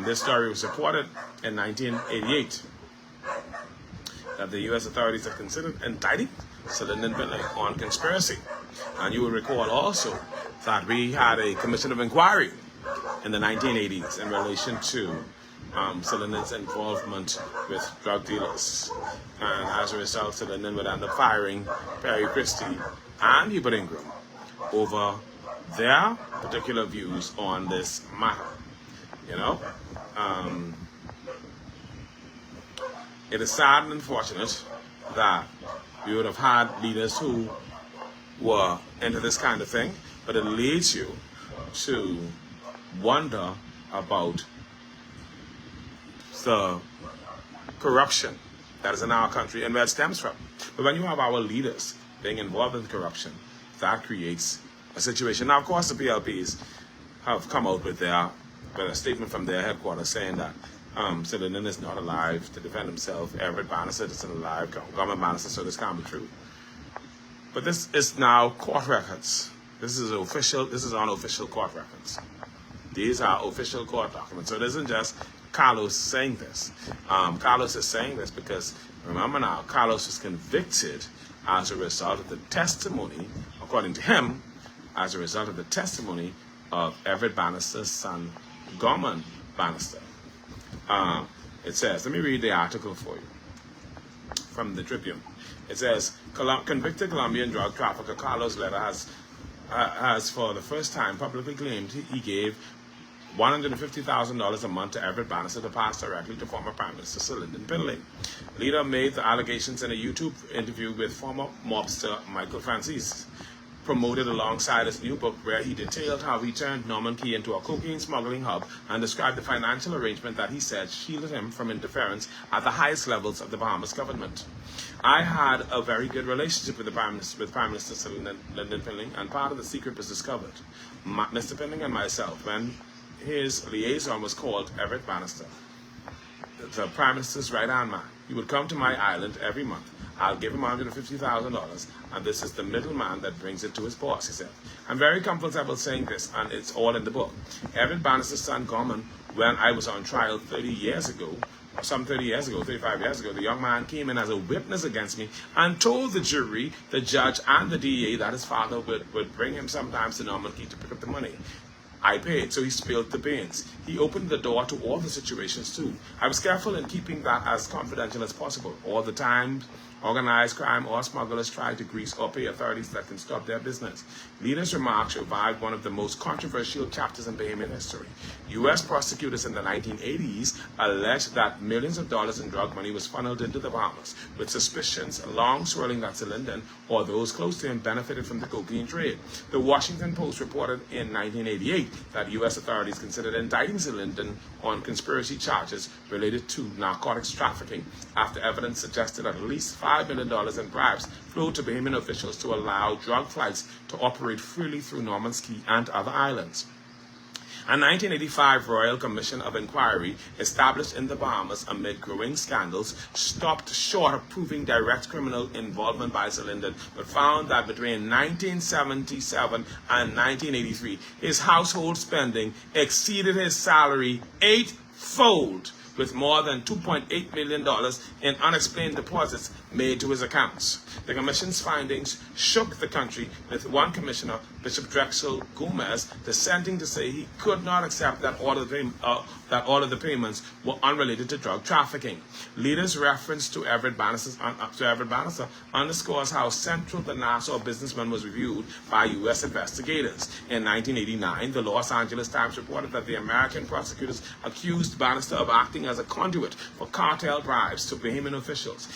This story was reported in 1988 that the U.S. authorities have considered indicting Lynden Pindling on conspiracy. And you will recall also that we had a commission of inquiry in the 1980s in relation to Lynden's involvement with drug dealers. And as a result, Lynden would end up firing Perry Christie and Hubert Ingram over their particular views on this matter. You know, it is sad and unfortunate that we would have had leaders who were into this kind of thing, but it leads you to wonder about the corruption that is in our country and where it stems from. But when you have our leaders being involved in corruption, that creates a situation. Now, of course, the PLPs have come out with a statement from their headquarters saying that Lynden is not alive to defend himself. Everett Bannister isn't alive. Government Bannister, so this can't be true. But this is now court records. This is unofficial court records. These are official court documents. So it isn't just Carlos saying this. Carlos is saying this because, remember now, Carlos was convicted as a result of the testimony, according to him, as a result of the testimony of Everett Bannister's son, Gorman Bannister. It says, let me read the article for you from the Tribune. It says, convicted Colombian drug trafficker Carlos Letta has for the first time publicly claimed he gave $150,000 a month to Everett Bannister to pass directly to former Prime Minister Lynden Pindling. Letta made the allegations in a YouTube interview with former mobster Michael Francis, promoted alongside his new book, where he detailed how he turned Norman Key into a cocaine smuggling hub and described the financial arrangement that he said shielded him from interference at the highest levels of the Bahamas government. I had a very good relationship with Prime Minister Lynden Pindling, and part of the secret was discovered. Mr. Pindling and myself, when his liaison was called Everett Bannister, the Prime Minister's right-hand man. He would come to my island every month. I'll give him $150,000, and this is the middleman that brings it to his boss, he said. I'm very comfortable saying this, and it's all in the book. Everett Bannister's son, Gorman, when I was on trial 35 years ago, the young man came in as a witness against me and told the jury, the judge, and the DA that his father would bring him sometimes to Norman Key to pick up the money. I paid, so he spilled the beans. He opened the door to all the situations too. I was careful in keeping that as confidential as possible. All the time, organized crime or smugglers try to grease or pay authorities that can stop their business. Leader's remarks revived one of the most controversial chapters in Bahamian history. U.S. prosecutors in the 1980s alleged that millions of dollars in drug money was funneled into the Bahamas, with suspicions long swirling that Lynden or those close to him benefited from the cocaine trade. The Washington Post reported in 1988 that U.S. authorities considered indicting Lynden on conspiracy charges related to narcotics trafficking after evidence suggested at least $5 million in bribes flowed to Bahamian officials to allow drug flights to operate freely through Norman's Key and other islands. A 1985 Royal Commission of Inquiry, established in the Bahamas amid growing scandals, stopped short of proving direct criminal involvement by Lynden, but found that between 1977 and 1983, his household spending exceeded his salary 8-fold, with more than $2.8 million in unexplained deposits made to his accounts. The commission's findings shook the country, with one commissioner, Bishop Drexel Gomez, dissenting to say he could not accept that all of the payments were unrelated to drug trafficking. Leaders' reference to Everett Bannister underscores how central the Nassau businessman was reviewed by U.S. investigators. In 1989, the Los Angeles Times reported that the American prosecutors accused Bannister of acting as a conduit for cartel bribes to Bahamian officials.